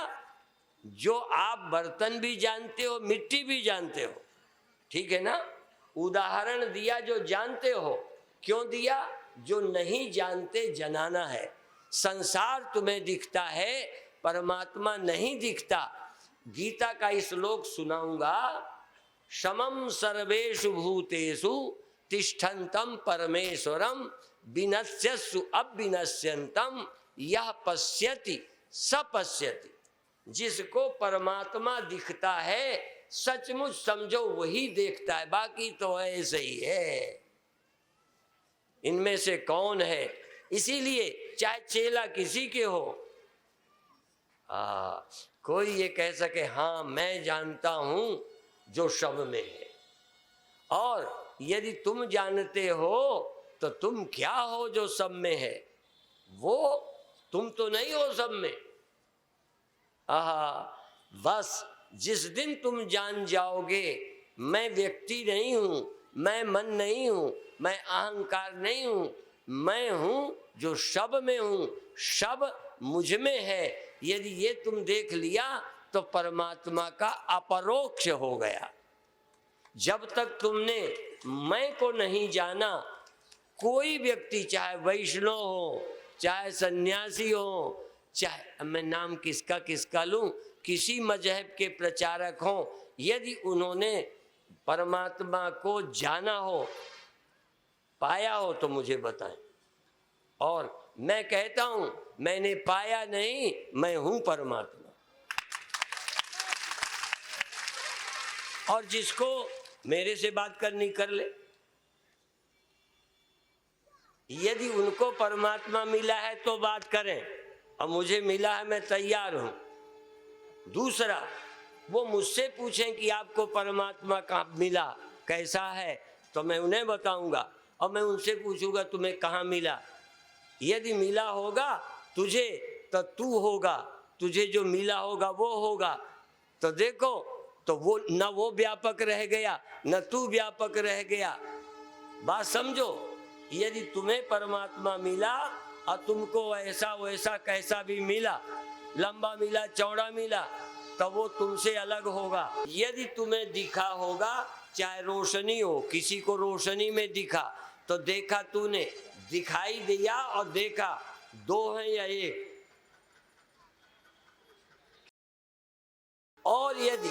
S2: जो आप बर्तन भी जानते हो, मिट्टी भी जानते हो, ठीक है ना? उदाहरण दिया जो जानते हो। क्यों दिया? जो नहीं जानते जनाना है। संसार तुम्हें दिखता है, परमात्मा नहीं दिखता। गीता का श्लोक सुनाऊंगा, समम सर्वेषु भूतेषु तिष्ठन्तं परमेश्वरम विनश्यसु अविनश्यन्तं यह पश्यति सपश्यति। जिसको परमात्मा दिखता है सचमुच समझो वही देखता है, बाकी तो ऐसे ही है। इनमें से कौन है? इसीलिए चाहे चेला किसी के हो, कोई ये कह सके हाँ मैं जानता हूं जो सब में है, और यदि तुम जानते हो तो तुम क्या हो जो सब में है? वो तुम तो नहीं हो सब में। बस जिस दिन तुम जान जाओगे मैं व्यक्ति नहीं हूं, मैं मन नहीं हूं, मैं अहंकार नहीं हूं, मैं हूं जो सब में हूं, सब मुझ में है, यदि ये तुम देख लिया तो परमात्मा का अपरोक्ष हो गया। जब तक तुमने मैं को नहीं जाना, कोई व्यक्ति चाहे वैष्णव हो, चाहे सन्यासी हो, चाहे मैं नाम किसका किसका लूं, किसी मजहब के प्रचारक हो, यदि उन्होंने परमात्मा को जाना हो, पाया हो तो मुझे बताएं। और मैं कहता हूं मैंने पाया नहीं, मैं हूं परमात्मा। और जिसको मेरे से बात करनी कर ले, यदि उनको परमात्मा मिला है तो बात करें, और मुझे मिला है मैं तैयार हूं। दूसरा, वो मुझसे पूछें कि आपको परमात्मा कहाँ मिला, कैसा है, तो मैं उन्हें बताऊंगा, और मैं उनसे पूछूंगा तुम्हें कहाँ मिला। यदि मिला होगा तुझे तो तू होगा, तुझे जो मिला होगा वो होगा। तो देखो, तो वो न वो व्यापक रह गया न तू व्यापक रह गया। बात समझो, यदि तुम्हें परमात्मा मिला और तुमको ऐसा वैसा कैसा भी मिला, लंबा मिला चौड़ा मिला, तो वो तुमसे अलग होगा। यदि तुम्हें दिखा होगा, चाहे रोशनी हो, किसी को रोशनी में दिखा तो देखा तूने, दिखाई दिया और देखा, दो है या एक? और यदि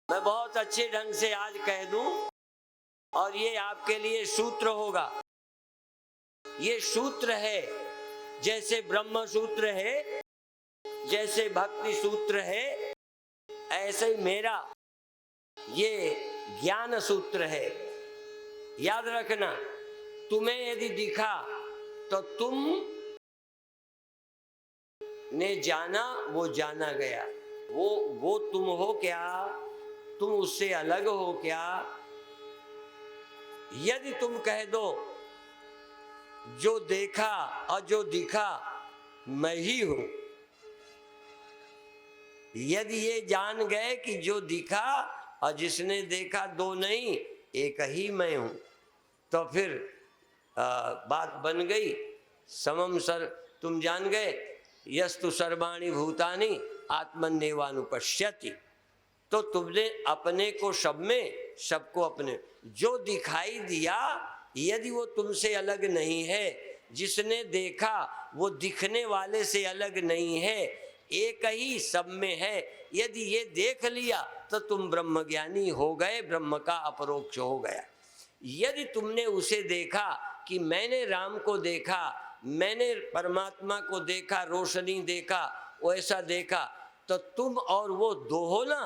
S2: मैं बहुत अच्छे ढंग से आज कह दूं, और ये आपके लिए सूत्र होगा, ये सूत्र है, जैसे ब्रह्म सूत्र है, जैसे भक्ति सूत्र है, ऐसे ही मेरा ये ज्ञान सूत्र है। याद रखना, तुम्हें यदि दिखा तो तुम ने जाना, वो जाना गया। वो तुम हो क्या? तुम उससे अलग हो क्या? यदि तुम कह दो जो देखा और जो दिखा मैं ही हूं, यदि ये जान गए कि जो दिखा और जिसने देखा दो नहीं, एक ही मैं हूं, तो फिर बात बन गई। समम सर, तुम जान गए, यस्तु सर्वाणि भूतानि आत्मन्येवानुपश्यति। तो तुमने अपने को सब में, सबको अपने, जो दिखाई दिया यदि वो तुमसे अलग नहीं है, जिसने देखा वो दिखने वाले से अलग नहीं है, एक ही सब में है, यदि ये देख लिया तो तुम ब्रह्मज्ञानी हो गए, ब्रह्म का अपरोक्ष हो गया। यदि तुमने उसे देखा कि मैंने राम को देखा, मैंने परमात्मा को देखा, रोशनी देखा, वैसा देखा, तो तुम और वो दो हो ना,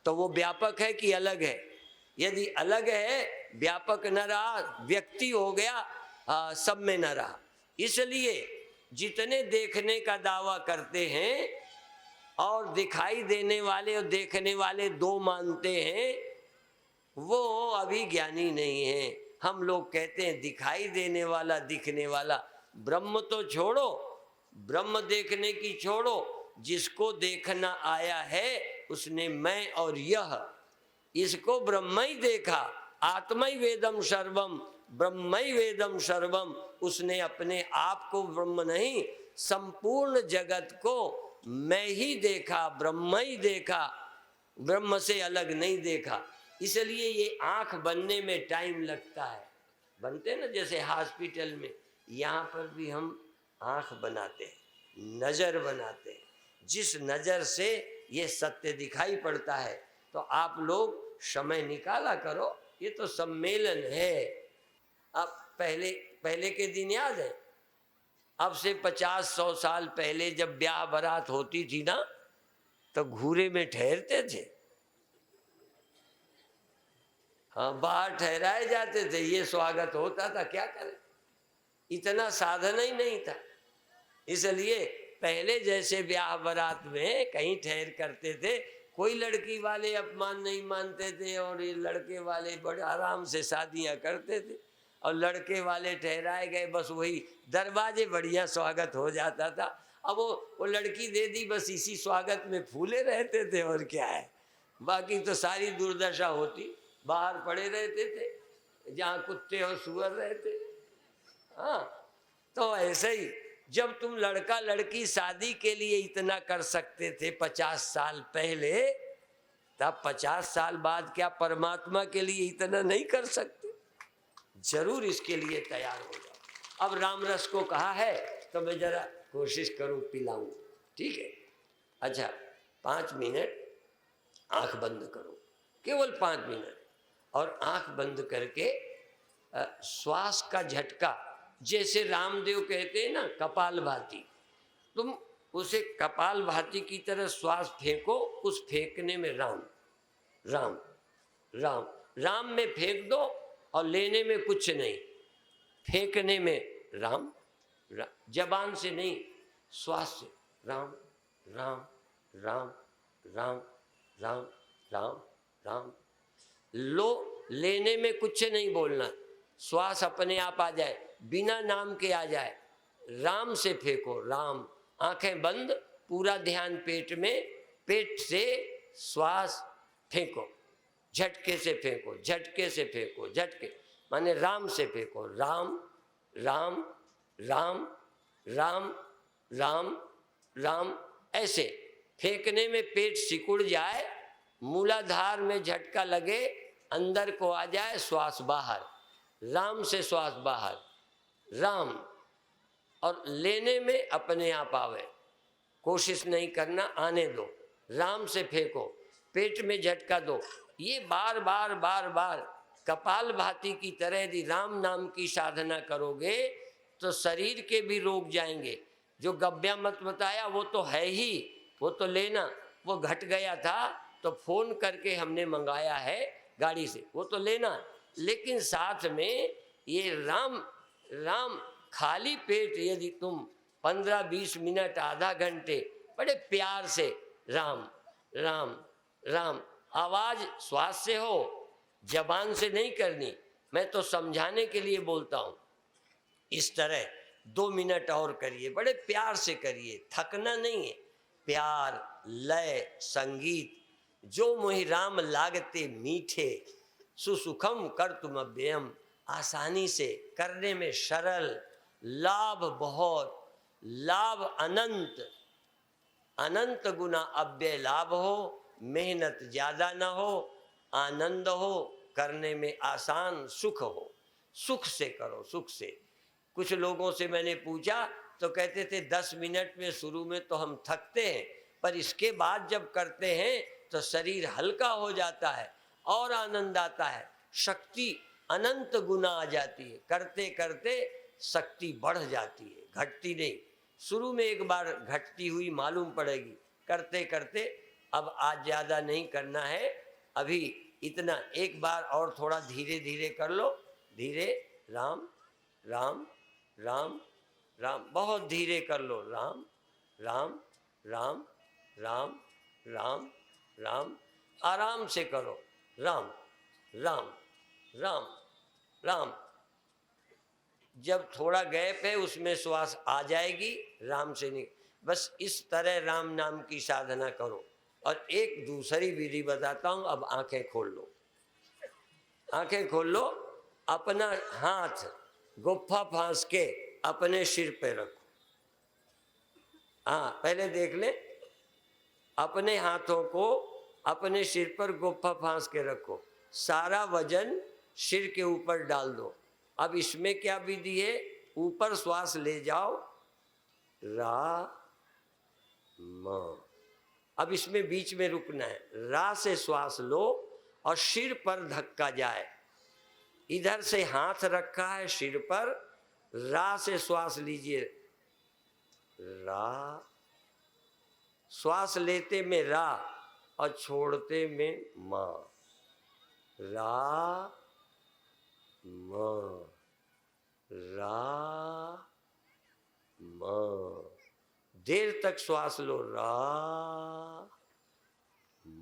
S2: तो वो व्यापक है कि अलग है? यदि अलग है, व्यापक न रहा, व्यक्ति हो गया, सब में न रहा। इसलिए जितने देखने का दावा करते हैं और दिखाई देने वाले और देखने वाले दो मानते हैं, वो अभी ज्ञानी नहीं है। हम लोग कहते हैं दिखाई देने वाला, दिखने वाला। ब्रह्म तो छोड़ो, ब्रह्म देखने की छोड़ो, जिसको देखना आया है उसने मैं और यह, इसको ब्रह्म ही देखा। आत्मै वेदम सर्वम, ब्रह्मै वेदम सर्वम। उसने अपने आप को ब्रह्म नहीं, संपूर्ण जगत को मैं ही देखा, ब्रह्म ही देखा, ब्रह्म से अलग नहीं देखा। इसलिए ये आंख बनने में टाइम लगता है। बनते ना, जैसे हॉस्पिटल में, यहाँ पर भी हम आंख बनाते हैं, नज़र बनाते हैं, जिस नज़र से ये सत्य दिखाई पड़ता है। तो आप लोग समय निकाला करो, ये तो सम्मेलन है। अब पहले के दिन याद है, अब से 50-100 साल पहले जब ब्याह बारात होती थी ना, तो घूरे में ठहरते थे। हाँ, बाहर ठहराए जाते थे, ये स्वागत होता था। क्या करें, इतना साधन ही नहीं था। इसलिए पहले जैसे ब्याह बारात में कहीं ठहर करते थे, कोई लड़की वाले अपमान नहीं मानते थे, और ये लड़के वाले बड़े आराम से शादियां करते थे। और लड़के वाले ठहराए गए, बस वही दरवाजे बढ़िया स्वागत हो जाता था। अब वो लड़की दे दी, बस इसी स्वागत में फूले रहते थे, और क्या है। बाकी तो सारी दुर्दशा होती, बाहर पड़े रहते थे जहाँ कुत्ते और सुअर रहते। हाँ, तो ऐसे ही जब तुम लड़का लड़की शादी के लिए इतना कर सकते थे 50 साल पहले, तब 50 साल बाद क्या परमात्मा के लिए इतना नहीं कर सकते? जरूर इसके लिए तैयार हो जाओ। अब राम रस को कहा है तो मैं जरा कोशिश करूं पिलाऊं, ठीक है? अच्छा, 5 मिनट आंख बंद करो, केवल 5 मिनट, और आंख बंद करके श्वास का झटका, जैसे रामदेव कहते हैं ना कपालभाति, तुम उसे कपालभाति की तरह श्वास फेंको। उस फेंकने में राम राम राम राम में फेंक दो, और लेने में कुछ नहीं, फेंकने में राम, राम जबान से नहीं, श्वास से राम राम राम राम राम राम राम। लो, लेने में कुछ नहीं बोलना, श्वास अपने आप आ जाए, बिना नाम के आ जाए। राम से फेंको, राम। आंखें बंद, पूरा ध्यान पेट में, पेट से श्वास फेंको, झटके से फेंको, झटके से फेंको, झटके माने राम से फेंको, राम राम राम राम राम राम। ऐसे फेंकने में पेट सिकुड़ जाए, मूलाधार में झटका लगे, अंदर को आ जाए, श्वास बाहर, राम से श्वास बाहर, राम। और लेने में अपने आप आवे, कोशिश नहीं करना, आने दो, राम से फेंको, पेट में झटका दो। ये बार बार बार बार कपालभाति की तरह यदि राम नाम की साधना करोगे तो शरीर के भी रोग जाएंगे। जो गब्या मत बताया वो तो है ही, वो तो लेना, वो घट गया था तो फोन करके हमने मंगाया है गाड़ी से, वो तो लेना। लेकिन साथ में ये राम राम, खाली पेट यदि तुम 15-20 मिनट, आधा घंटे बड़े प्यार से राम राम राम, आवाज श्वास से हो, जबान से नहीं करनी। मैं तो समझाने के लिए बोलता हूँ। इस तरह 2 मिनट और करिए, बड़े प्यार से करिए, थकना नहीं है। प्यार, लय, संगीत, जो मोहि राम लागते मीठे, सुसुखम कर तुम अव्ययम, आसानी से करने में सरल, लाभ बहुत, लाभ अनंत, अनंत गुना अव्यय लाभ हो, मेहनत ज़्यादा ना हो, आनंद हो, करने में आसान, सुख हो। सुख से करो, सुख से। कुछ लोगों से मैंने पूछा तो कहते थे 10 मिनट में शुरू में तो हम थकते हैं, पर इसके बाद जब करते हैं तो शरीर हल्का हो जाता है और आनंद आता है, शक्ति अनंत गुना आ जाती है। करते करते शक्ति बढ़ जाती है, घटती नहीं। शुरू में एक बार घटती हुई मालूम पड़ेगी, करते करते अब आज ज़्यादा नहीं करना है, अभी इतना, एक बार और थोड़ा धीरे धीरे कर लो, धीरे, राम राम राम राम, बहुत धीरे कर लो, राम राम राम राम राम राम, आराम से करो, राम राम राम राम। जब थोड़ा गैप है उसमें श्वास आ जाएगी, राम से नहीं। बस इस तरह राम नाम की साधना करो। और एक दूसरी विधि बताता हूँ, अब आंखें खोल लो, आंखें खोल लो, अपना हाथ गुफ्फा फांस के अपने सिर पे रखो। हाँ, पहले देख ले, अपने हाथों को अपने सिर पर गुफ्फा फांस के रखो, सारा वजन सिर के ऊपर डाल दो। अब इसमें क्या विधि है, ऊपर श्वास ले जाओ, रा म, अब इसमें बीच में रुकना है, रा से श्वास लो और सिर पर धक्का जाए। इधर से हाथ रखा है सिर पर, रा से श्वास लीजिए, रा, श्वास लेते में रा और छोड़ते में माँ, रा म, रा म। देर तक श्वास लो, रा म।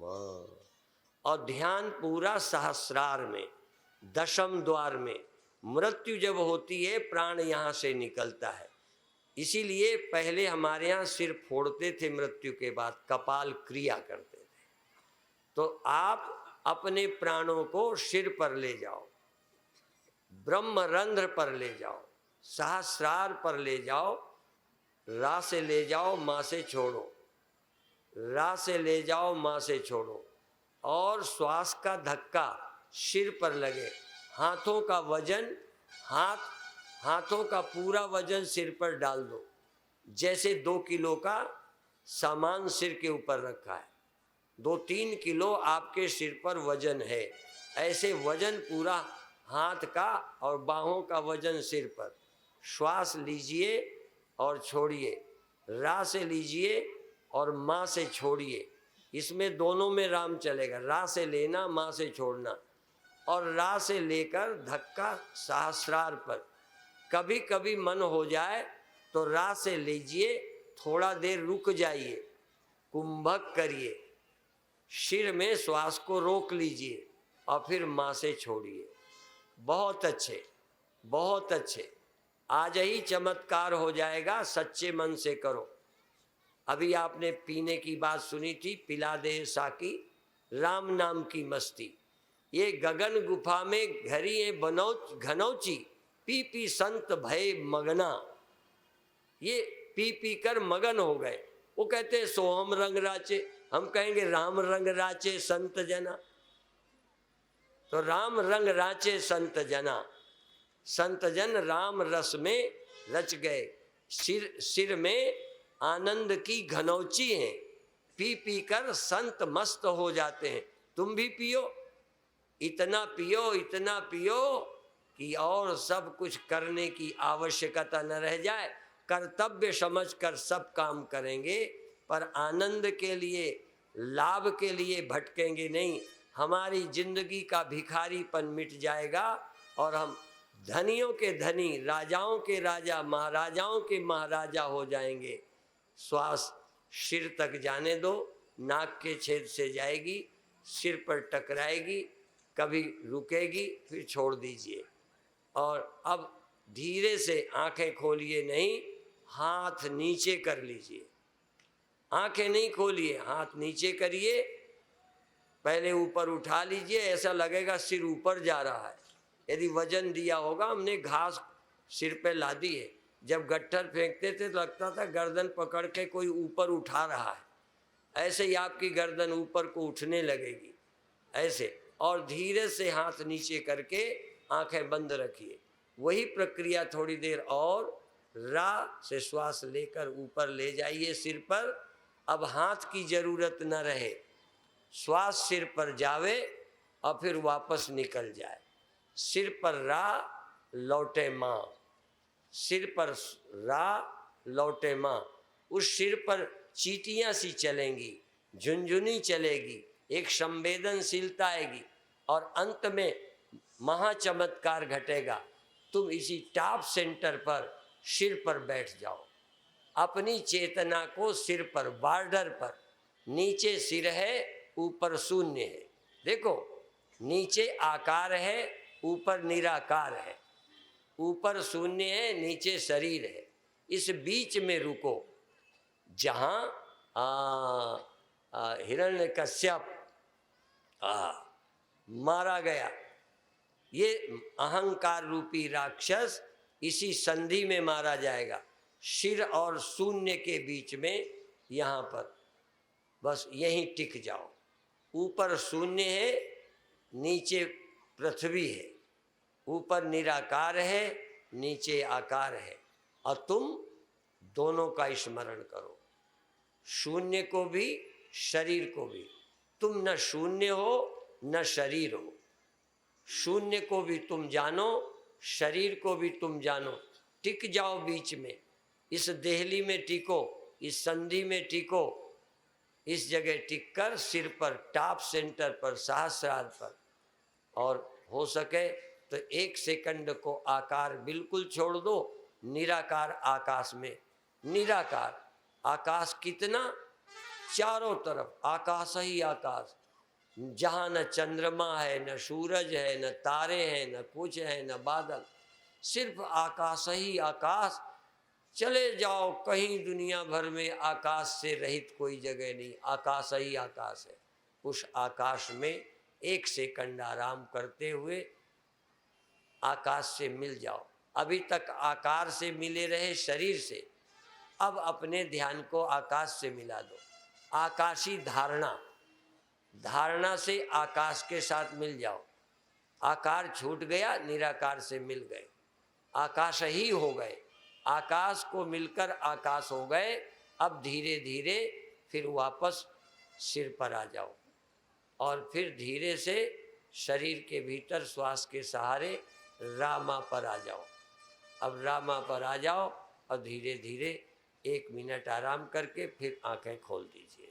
S2: और ध्यान पूरा सहस्रार में, दशम द्वार में। मृत्यु जब होती है प्राण यहाँ से निकलता है, इसीलिए पहले हमारे यहाँ सिर फोड़ते थे, मृत्यु के बाद कपाल क्रिया करते थे। तो आप अपने प्राणों को सिर पर ले जाओ, ब्रह्मरंध्र पर ले जाओ, सहस्रार पर ले जाओ, रा से ले जाओ, माँ से छोड़ो, रा से ले जाओ, माँ से छोड़ो। और श्वास का धक्का सिर पर लगे, हाथों का वजन, हाथों का पूरा वजन सिर पर डाल दो, जैसे 2 किलो का सामान सिर के ऊपर रखा है, 2-3 किलो आपके सिर पर वजन है, ऐसे वजन पूरा हाथ का और बाहों का वजन सिर पर। श्वास लीजिए और छोड़िए, रा से लीजिए और माँ से छोड़िए। इसमें दोनों में राम चलेगा, रा से लेना, माँ से छोड़ना। और रा से लेकर धक्का सहस्रार पर। कभी कभी मन हो जाए तो रा से लीजिए, थोड़ा देर रुक जाइए, कुंभक करिए, सिर में श्वास को रोक लीजिए और फिर माँ से छोड़िए। बहुत अच्छे, बहुत अच्छे, आज ही चमत्कार हो जाएगा, सच्चे मन से करो। अभी आपने पीने की बात सुनी थी, पिला दे साकी राम नाम की मस्ती। ये गगन गुफा में घरी है बनौच घनौची, पी पी संत भय मगना। ये पी पी कर मगन हो गए। वो कहते हैं सोहम रंग राचे, हम कहेंगे राम रंग राचे संत जना। तो राम रंग राचे संत जना, संत जन राम रस में रच गए, सिर में आनंद की घनौची है, पी पी कर संत मस्त हो जाते हैं। तुम भी पियो, इतना पियो, इतना पियो कि और सब कुछ करने की आवश्यकता न रह जाए। कर्तव्य समझकर सब काम करेंगे, पर आनंद के लिए, लाभ के लिए भटकेंगे नहीं। हमारी जिंदगी का भिखारीपन मिट जाएगा और हम धनियों के धनी, राजाओं के राजा, महाराजाओं के महाराजा हो जाएंगे। श्वास सिर तक जाने दो, नाक के छेद से जाएगी, सिर पर टकराएगी, कभी रुकेगी, फिर छोड़ दीजिए। और अब धीरे से आंखें खोलिए नहीं, हाथ नीचे कर लीजिए। आंखें नहीं खोलिए, हाथ नीचे करिए, पहले ऊपर उठा लीजिए, ऐसा लगेगा सिर ऊपर जा रहा है। यदि वजन दिया होगा, हमने घास सिर पे ला दी है, जब गट्ठर फेंकते थे तो लगता था गर्दन पकड़ के कोई ऊपर उठा रहा है। ऐसे ही आपकी गर्दन ऊपर को उठने लगेगी, ऐसे। और धीरे से हाथ नीचे करके आंखें बंद रखिए। वही प्रक्रिया थोड़ी देर और, रा से श्वास लेकर ऊपर ले जाइए सिर पर। अब हाथ की जरूरत न रहे, श्वास सिर पर जावे और फिर वापस निकल जाए। सिर पर रा, लौटे माँ, सिर पर रा, लौटे माँ। उस सिर पर चींटियाँ सी चलेंगी, झुनझुनी चलेगी, एक संवेदनशीलता आएगी और अंत में महाचमत्कार घटेगा। तुम इसी टॉप सेंटर पर सिर पर बैठ जाओ, अपनी चेतना को सिर पर, बॉर्डर पर। नीचे सिर है, ऊपर शून्य है। देखो, नीचे आकार है, ऊपर निराकार है, ऊपर शून्य है, नीचे शरीर है। इस बीच में रुको, जहाँ हिरण्यकश्यप मारा गया, ये अहंकार रूपी राक्षस इसी संधि में मारा जाएगा, सिर और शून्य के बीच में। यहाँ पर बस यहीं टिक जाओ। ऊपर शून्य है, नीचे पृथ्वी है, ऊपर निराकार है, नीचे आकार है। और तुम दोनों का स्मरण करो, शून्य को भी, शरीर को भी। तुम न शून्य हो न शरीर हो। शून्य को भी तुम जानो, शरीर को भी तुम जानो। टिक जाओ बीच में, इस देहली में टिको, इस संधि में टिको, इस जगह टिककर सिर पर टॉप सेंटर पर सहस्रार पर, और हो सके तो 1 सेकंड को आकार बिल्कुल छोड़ दो, निराकार आकाश में। निराकार आकाश कितना, चारों तरफ आकाश ही आकाश, जहाँ न चंद्रमा है, न सूरज है, न तारे हैं, न कुछ है, न बादल, सिर्फ आकाश ही आकाश। चले जाओ कहीं दुनिया भर में आकाश से रहित कोई जगह नहीं, आकाश ही आकाश है। उस आकाश में 1 सेकंड आराम करते हुए आकाश से मिल जाओ। अभी तक आकार से मिले रहे शरीर से, अब अपने ध्यान को आकाश से मिला दो। आकाशी धारणा, धारणा से आकाश के साथ मिल जाओ। आकार छूट गया, निराकार से मिल गए, आकाश ही हो गए। आकाश को मिलकर आकाश हो गए। अब धीरे धीरे फिर वापस सिर पर आ जाओ और फिर धीरे से शरीर के भीतर श्वास के सहारे रामा पर आ जाओ। अब रामा पर आ जाओ और धीरे धीरे 1 मिनट आराम करके फिर आंखें खोल दीजिए।